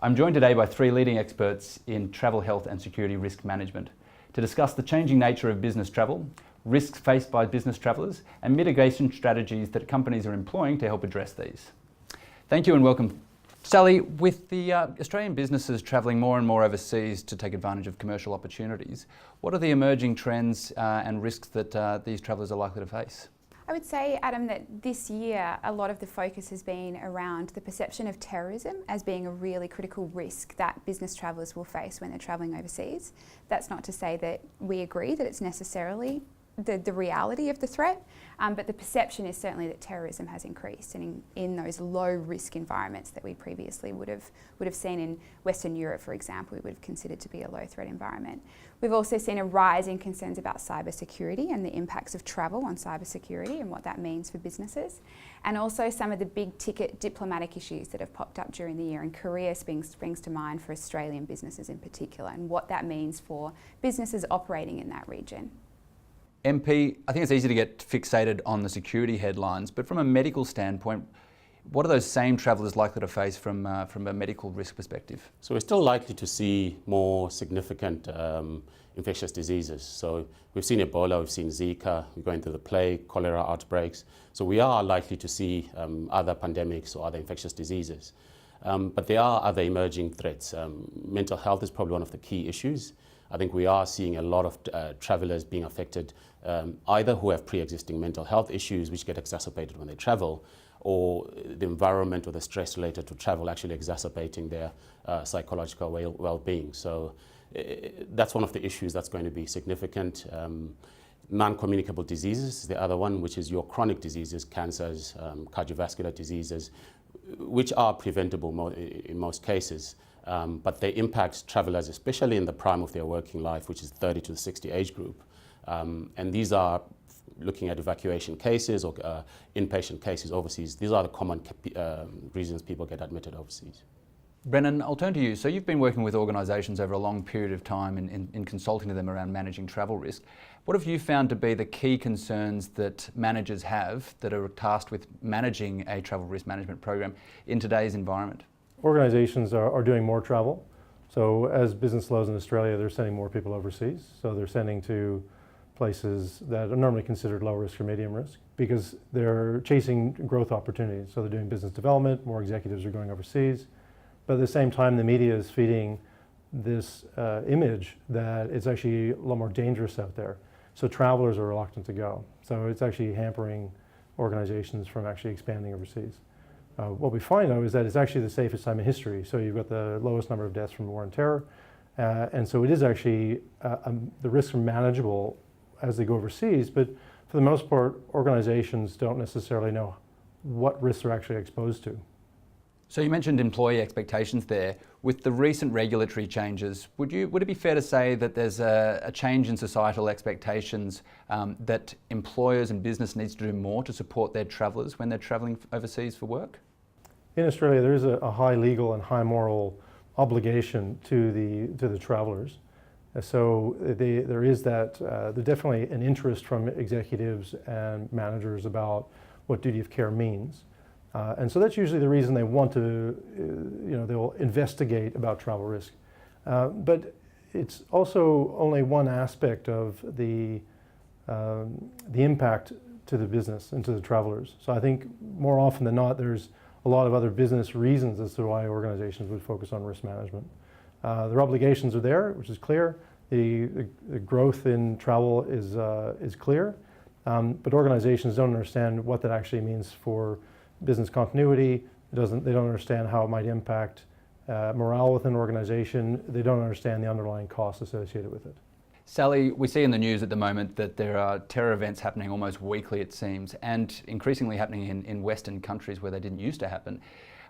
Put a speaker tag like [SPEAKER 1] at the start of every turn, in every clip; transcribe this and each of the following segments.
[SPEAKER 1] I'm joined today by three leading experts in travel health and security risk management to discuss the changing nature of business travel, risks faced by business travellers and mitigation strategies that companies are employing to help address these. Thank you and welcome. Sally, with the Australian businesses travelling more and more overseas to take advantage of commercial opportunities, what are the emerging trends and risks that these travellers are likely to face?
[SPEAKER 2] I would say, Adam, that this year a lot of the focus has been around the perception of terrorism as being a really critical risk that business travellers will face when they're travelling overseas. That's not to say that we agree that it's necessarily the reality of the threat, but the perception is certainly that terrorism has increased, and in those low risk environments that we previously would have seen in Western Europe, for example, we would have considered to be a low threat environment. We've also seen a rise in concerns about cybersecurity and the impacts of travel on cybersecurity and what that means for businesses, and also some of the big ticket diplomatic issues that have popped up during the year, and Korea springs to mind for Australian businesses in particular, and what that means for businesses operating in that region.
[SPEAKER 1] MP, I think it's easy to get fixated on the security headlines, but from a medical standpoint, what are those same travellers likely to face from a medical risk perspective?
[SPEAKER 3] So we're still likely to see more significant infectious diseases. So we've seen Ebola, we've seen Zika, we're going through the plague, cholera outbreaks. So we are likely to see other pandemics or other infectious diseases. But there are other emerging threats. Mental health is probably one of the key issues. I think we are seeing a lot of travellers being affected, either who have pre-existing mental health issues which get exacerbated when they travel, or the environment or the stress related to travel actually exacerbating their psychological well-being. So that's one of the issues that's going to be significant. Non-communicable diseases is the other one, which is your chronic diseases, cancers, cardiovascular diseases, which are preventable in most cases. But they impact travellers, especially in the prime of their working life, which is 30 to 60 age group. And these are looking at evacuation cases or inpatient cases overseas. These are the common reasons people get admitted overseas.
[SPEAKER 1] Brennan, I'll turn to you. So you've been working with organisations over a long period of time in consulting to them around managing travel risk. What have you found to be the key concerns that managers have that are tasked with managing a travel risk management program in today's environment?
[SPEAKER 4] Organizations are doing more travel. So as business slows in Australia, they're sending more people overseas. So they're sending to places that are normally considered low risk or medium risk because they're chasing growth opportunities. So they're doing business development, more executives are going overseas. But at the same time, the media is feeding this image that it's actually a lot more dangerous out there. So travelers are reluctant to go. So it's actually hampering organizations from actually expanding overseas. What we find, though, is that it's actually the safest time in history. So you've got the lowest number of deaths from war and terror. And so it is actually, the risks are manageable as they go overseas. But for the most part, organizations don't necessarily know what risks they're actually exposed to.
[SPEAKER 1] So you mentioned employee expectations there. With the recent regulatory changes, would it be fair to say that there's a change in societal expectations that employers and business needs to do more to support their travellers when they're travelling overseas for work?
[SPEAKER 4] In Australia, there is a high legal and high moral obligation to the travellers. So there is that, there's definitely an interest from executives and managers about what duty of care means. And so that's usually the reason they want to, they'll investigate about travel risk. But it's also only one aspect of the impact to the business and to the travelers. So I think more often than not, there's a lot of other business reasons as to why organizations would focus on risk management. Their obligations are there, which is clear. The growth in travel is clear, but organizations don't understand what that actually means for business continuity. They don't understand how it might impact morale within an organization. They don't understand the underlying costs associated with it.
[SPEAKER 1] Sally, we see in the news at the moment that there are terror events happening almost weekly, it seems, and increasingly happening in Western countries where they didn't used to happen.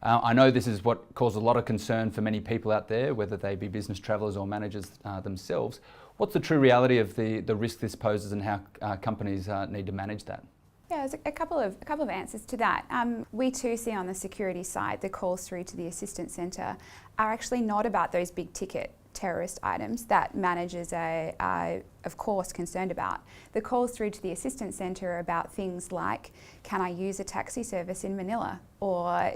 [SPEAKER 1] I know this is what caused a lot of concern for many people out there, whether they be business travellers or managers themselves. What's the true reality of the risk this poses and how companies need to manage that?
[SPEAKER 2] Yeah, there's a couple of answers to that. We too see on the security side the calls through to the assistance centre are actually not about those big ticket terrorist items that managers are of course concerned about. The calls through to the assistance centre are about things like, can I use a taxi service in Manila? Or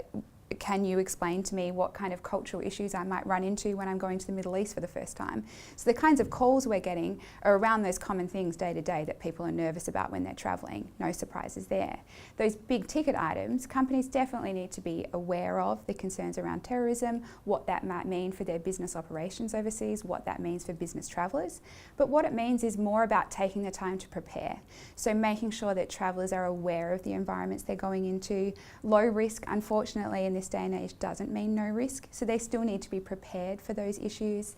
[SPEAKER 2] can you explain to me what kind of cultural issues I might run into when I'm going to the Middle East for the first time? So the kinds of calls we're getting are around those common things day to day that people are nervous about when they're travelling. No surprises there. Those big ticket items, companies definitely need to be aware of the concerns around terrorism, what that might mean for their business operations overseas, what that means for business travellers. But what it means is more about taking the time to prepare. So making sure that travellers are aware of the environments they're going into. Low risk, unfortunately, in this day and age doesn't mean no risk. So they still need to be prepared for those issues,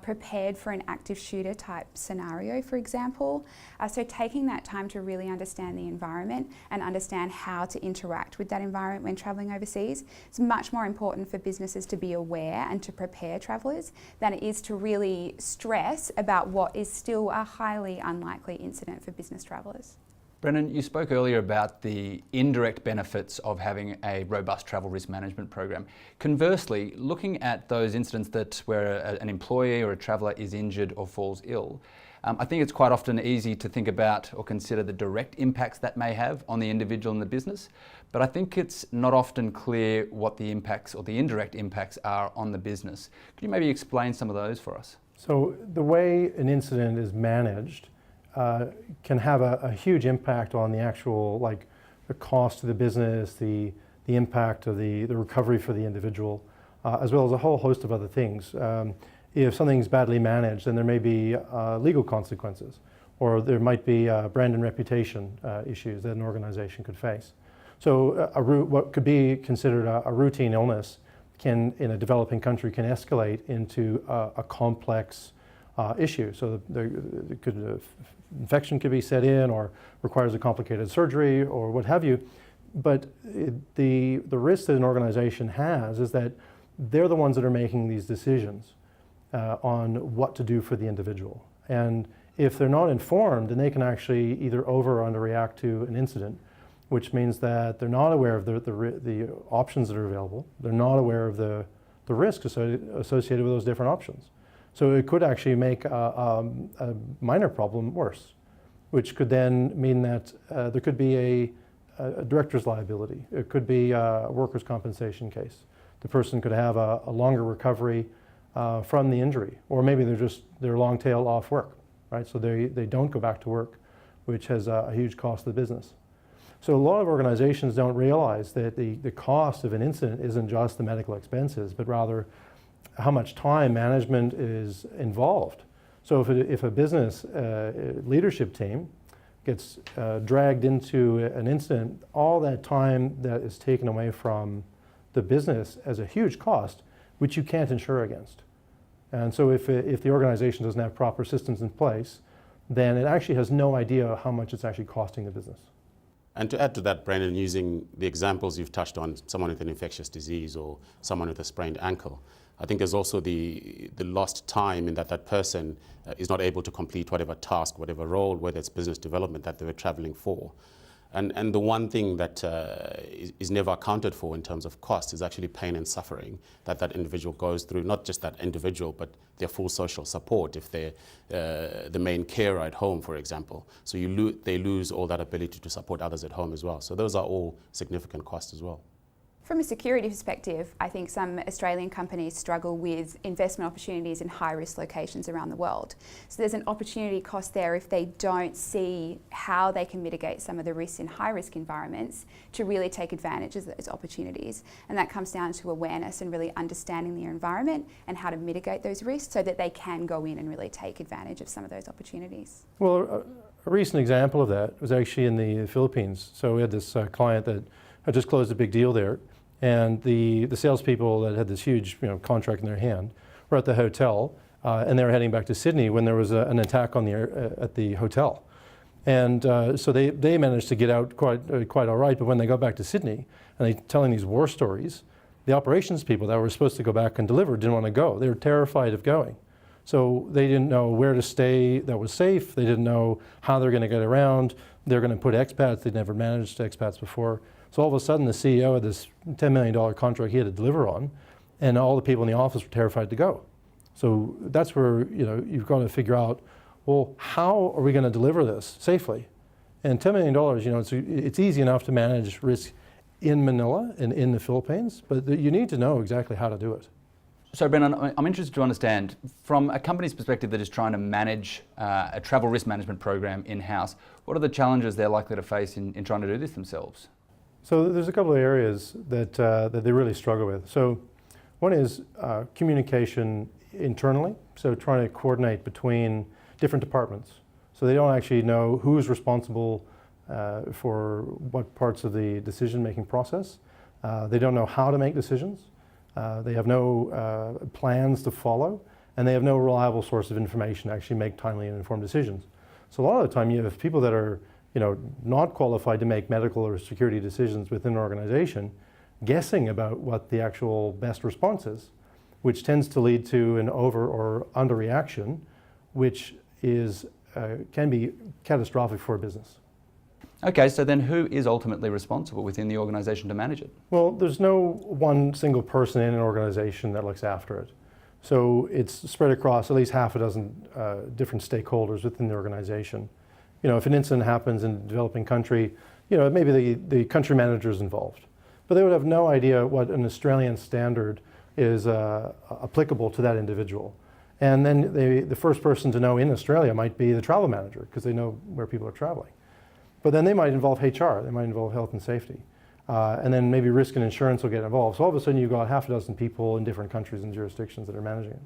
[SPEAKER 2] prepared for an active shooter type scenario, for example. So taking that time to really understand the environment and understand how to interact with that environment when travelling overseas. It's much more important for businesses to be aware and to prepare travellers than it is to really stress about what is still a highly unlikely incident for business travellers.
[SPEAKER 1] Brendan, you spoke earlier about the indirect benefits of having a robust travel risk management program. Conversely, looking at those incidents where an employee or a traveller is injured or falls ill, I think it's quite often easy to think about or consider the direct impacts that may have on the individual and the business, but I think it's not often clear what the impacts or the indirect impacts are on the business. Could you maybe explain some of those for us?
[SPEAKER 4] So the way an incident is managed can have a huge impact on the actual, like, the cost to the business, the impact of the recovery for the individual, as well as a whole host of other things. If something's badly managed, then there may be legal consequences, or there might be brand and reputation issues that an organization could face. So what could be considered a routine illness in a developing country can escalate into a complex issue. So infection could be set in, or requires a complicated surgery, or what have you. But the risk that an organization has is that they're the ones that are making these decisions on what to do for the individual. And if they're not informed, then they can actually either over or underreact to an incident, which means that they're not aware of the options that are available. They're not aware of the risks associated with those different options. So it could actually make a minor problem worse, which could then mean that there could be a director's liability. It could be a workers' compensation case. The person could have a longer recovery from the injury, or maybe they're long tail off work, right? So they don't go back to work, which has a huge cost to the business. So a lot of organizations don't realize that the cost of an incident isn't just the medical expenses, but rather how much time management is involved. So if a business leadership team gets dragged into an incident, all that time that is taken away from the business as a huge cost, which you can't insure against. And so if the organization doesn't have proper systems in place, then it actually has no idea how much it's actually costing the business.
[SPEAKER 3] And to add to that, Brendan, using the examples you've touched on, someone with an infectious disease or someone with a sprained ankle, I think there's also the lost time in that person is not able to complete whatever task, whatever role, whether it's business development that they were traveling for. And the one thing that is never accounted for in terms of cost is actually pain and suffering that individual goes through, not just that individual, but their full social support if they're the main carer at home, for example. So they lose all that ability to support others at home as well. So those are all significant costs as well.
[SPEAKER 2] From a security perspective, I think some Australian companies struggle with investment opportunities in high-risk locations around the world. So there's an opportunity cost there if they don't see how they can mitigate some of the risks in high-risk environments to really take advantage of those opportunities. And that comes down to awareness and really understanding their environment and how to mitigate those risks so that they can go in and really take advantage of some of those opportunities.
[SPEAKER 4] Well, a recent example of that was actually in the Philippines. So we had this client that had just closed a big deal there. And the salespeople that had this huge contract in their hand were at the hotel, and they were heading back to Sydney when there was an attack on at the hotel. And so they managed to get out quite all right, but when they got back to Sydney and they telling these war stories, the operations people that were supposed to go back and deliver didn't want to go. They were terrified of going. So they didn't know where to stay that was safe. They didn't know how they're going to get around. They're going to put expats. They'd never managed expats before. So all of a sudden, the CEO had this $10 million contract he had to deliver on, and all the people in the office were terrified to go. So that's where you've got to figure out, well, how are we going to deliver this safely? And $10 million, it's easy enough to manage risk in Manila and in the Philippines, but you need to know exactly how to do it.
[SPEAKER 1] So Brennan, I'm interested to understand, from a company's perspective that is trying to manage a travel risk management program in-house, what are the challenges they're likely to face in trying to do this themselves?
[SPEAKER 4] So there's a couple of areas that they really struggle with. So one is communication internally, so trying to coordinate between different departments. So they don't actually know who's responsible for what parts of the decision-making process. They don't know how to make decisions. They have no plans to follow, and they have no reliable source of information to actually make timely and informed decisions. So a lot of the time you have people that are not qualified to make medical or security decisions within an organization guessing about what the actual best response is, which tends to lead to an over or underreaction, which is can be catastrophic for a business.
[SPEAKER 1] Okay, so then who is ultimately responsible within the organisation to manage it?
[SPEAKER 4] Well, there's no one single person in an organization that looks after it. So it's spread across at least half a dozen different stakeholders within the organization. If an incident happens in a developing country, maybe the country manager is involved. But they would have no idea what an Australian standard is applicable to that individual. And then the first person to know in Australia might be the travel manager, because they know where people are traveling. But then they might involve HR, they might involve health and safety. And then maybe risk and insurance will get involved. So all of a sudden you've got half a dozen people in different countries and jurisdictions that are managing it.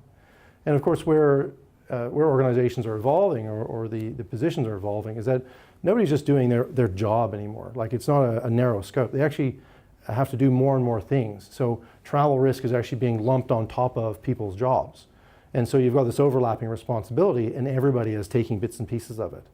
[SPEAKER 4] And of course where organizations are evolving or the positions are evolving is that nobody's just doing their job anymore. Like, it's not a narrow scope. They actually have to do more and more things. So travel risk is actually being lumped on top of people's jobs. And so you've got this overlapping responsibility, and everybody is taking bits and pieces of it.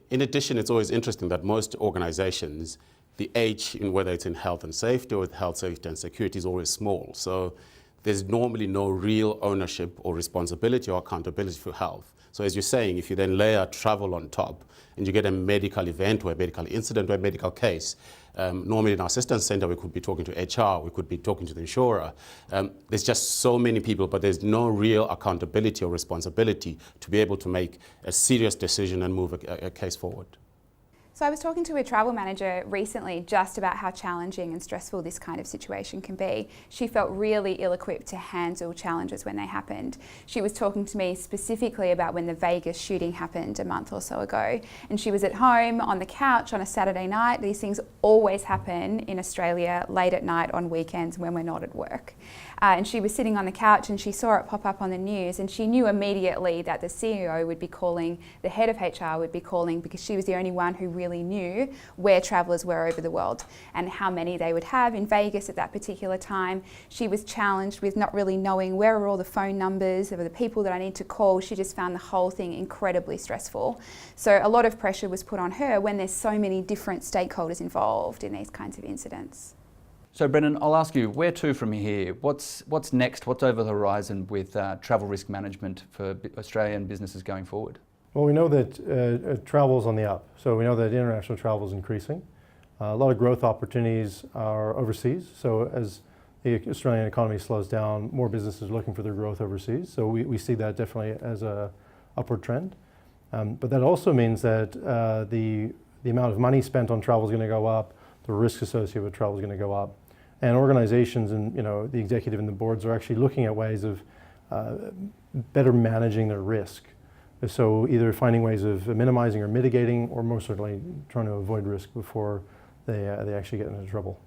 [SPEAKER 3] In addition, it's always interesting that most organizations, the H, in whether it's in health and safety or health, safety and security, is always small. So there's normally no real ownership or responsibility or accountability for health. So as you're saying, if you then layer travel on top and you get a medical event or a medical incident or a medical case, normally in our assistance center we could be talking to HR, we could be talking to the insurer. There's just so many people, but there's no real accountability or responsibility to be able to make a serious decision and move a case forward.
[SPEAKER 2] So I was talking to a travel manager recently just about how challenging and stressful this kind of situation can be. She felt really ill-equipped to handle challenges when they happened. She was talking to me specifically about when the Vegas shooting happened a month or so ago. And she was at home on the couch on a Saturday night. These things always happen in Australia late at night on weekends when we're not at work. And she was sitting on the couch and she saw it pop up on the news, and she knew immediately that the CEO would be calling, the head of HR would be calling, because she was the only one who really knew where travellers were over the world and how many they would have in Vegas at that particular time. She was challenged with not really knowing where are all the phone numbers of the people that I need to call. She just found the whole thing incredibly stressful. So a lot of pressure was put on her when there's so many different stakeholders involved in these kinds of incidents.
[SPEAKER 1] So Brendan, I'll ask you, where to from here? What's next? What's over the horizon with travel risk management for Australian businesses going forward?
[SPEAKER 4] Well, we know that travel is on the up. So we know that international travel is increasing. A lot of growth opportunities are overseas. So as the Australian economy slows down, more businesses are looking for their growth overseas. So we see that definitely as an upward trend. But that also means that the amount of money spent on travel is going to go up. The risk associated with travel is going to go up. And organizations and the executive and the boards are actually looking at ways of better managing their risk. So either finding ways of minimizing or mitigating, or most certainly trying to avoid risk before they actually get into trouble.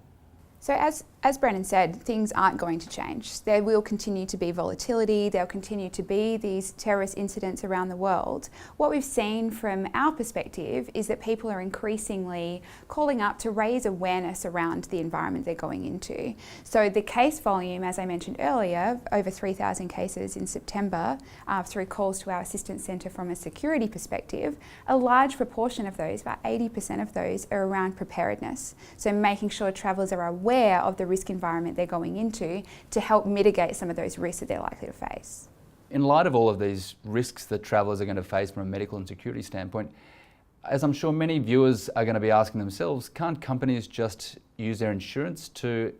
[SPEAKER 2] So as Brennan said, things aren't going to change. There will continue to be volatility, there'll continue to be these terrorist incidents around the world. What we've seen from our perspective is that people are increasingly calling up to raise awareness around the environment they're going into. So the case volume, as I mentioned earlier, over 3,000 cases in September through calls to our assistance centre from a security perspective, a large proportion of those, about 80% of those, are around preparedness. So making sure travellers are aware of the risk environment they're going into to help mitigate some of those risks that they're likely to face.
[SPEAKER 1] In light of all of these risks that travellers are going to face from a medical and security standpoint, as I'm sure many viewers are going to be asking themselves, can't companies just use their insurance to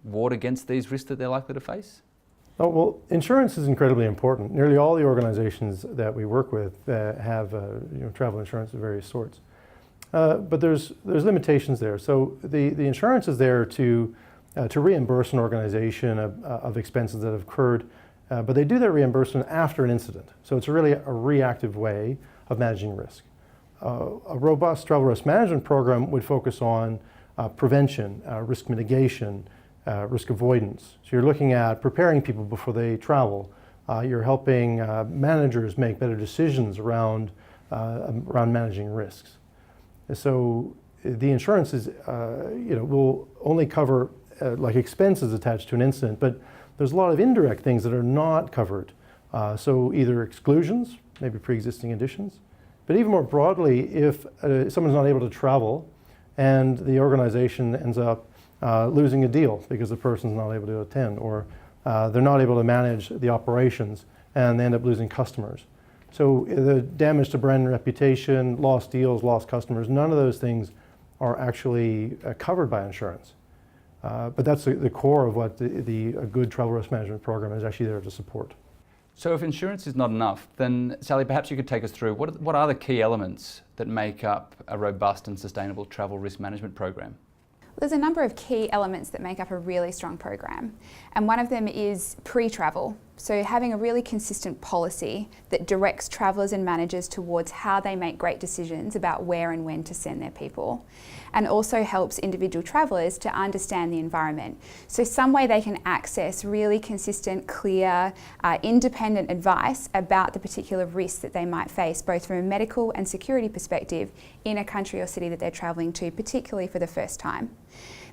[SPEAKER 1] ward against these risks that they're likely to face?
[SPEAKER 4] Oh, well, insurance is incredibly important. Nearly all the organizations that we work with have travel insurance of various sorts. But there's limitations there. So the insurance is there to reimburse an organization of expenses that have occurred, but they do that reimbursement after an incident. So it's really a reactive way of managing risk. A robust travel risk management program would focus on prevention, risk mitigation, risk avoidance. So you're looking at preparing people before they travel. You're helping managers make better decisions around managing risks. So the insurance is, will only cover like expenses attached to an incident, but there's a lot of indirect things that are not covered. So either exclusions, maybe pre-existing conditions, but even more broadly, if someone's not able to travel and the organization ends up losing a deal because the person's not able to attend, or they're not able to manage the operations and they end up losing customers. So the damage to brand and reputation, lost deals, lost customers, none of those things are actually covered by insurance. But that's the core of what a good travel risk management program is actually there to support.
[SPEAKER 1] So if insurance is not enough, then Sally, perhaps you could take us through what are the key elements that make up a robust and sustainable travel risk management program?
[SPEAKER 2] There's a number of key elements that make up a really strong program, and one of them is pre-travel. So having a really consistent policy that directs travellers and managers towards how they make great decisions about where and when to send their people, and also helps individual travellers to understand the environment. So some way they can access really consistent, clear, independent advice about the particular risks that they might face, both from a medical and security perspective in a country or city that they're travelling to, particularly for the first time.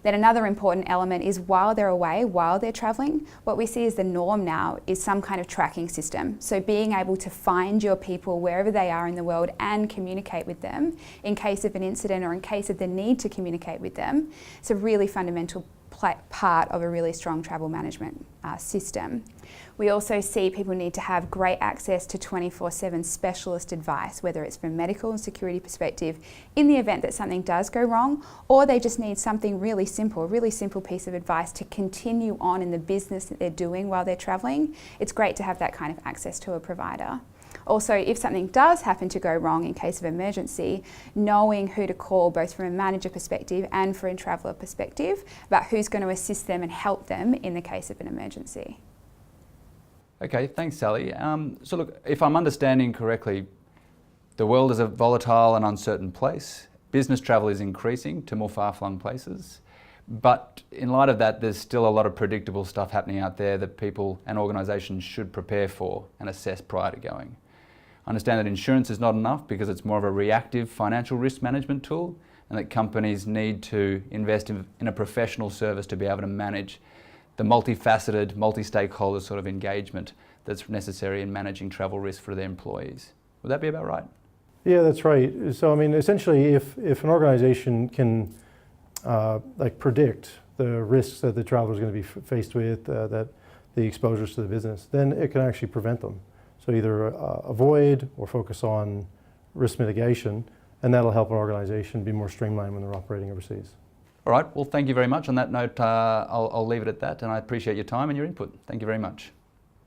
[SPEAKER 2] Then another important element is while they're away, while they're travelling, what we see as the norm now is some kind of tracking system. So being able to find your people wherever they are in the world and communicate with them in case of an incident or in case of the need to communicate with them. It's a really fundamental part of a really strong travel management system. We also see people need to have great access to 24/7 specialist advice, whether it's from a medical and security perspective, in the event that something does go wrong, or they just need something really simple, a really simple piece of advice to continue on in the business that they're doing while they're travelling. It's great to have that kind of access to a provider. Also, if something does happen to go wrong in case of emergency, knowing who to call both from a manager perspective and from a traveller perspective about who's going to assist them and help them in the case of an emergency.
[SPEAKER 1] Okay, thanks Sally. So look, if I'm understanding correctly, the world is a volatile and uncertain place. Business travel is increasing to more far-flung places. But in light of that, there's still a lot of predictable stuff happening out there that people and organisations should prepare for and assess prior to going. I understand that insurance is not enough because it's more of a reactive financial risk management tool, and that companies need to invest in a professional service to be able to manage the multifaceted, multi-stakeholder sort of engagement that's necessary in managing travel risk for their employees. Would that be about right?
[SPEAKER 4] Yeah, that's right. So I mean, essentially, if an organisation can predict the risks that the traveller is going to be faced with, that the exposures to the business, then it can actually prevent them. So either avoid or focus on risk mitigation, and that'll help an organisation be more streamlined when they're operating overseas.
[SPEAKER 1] All right, well, thank you very much. On that note, I'll leave it at that, and I appreciate your time and your input. Thank you very much.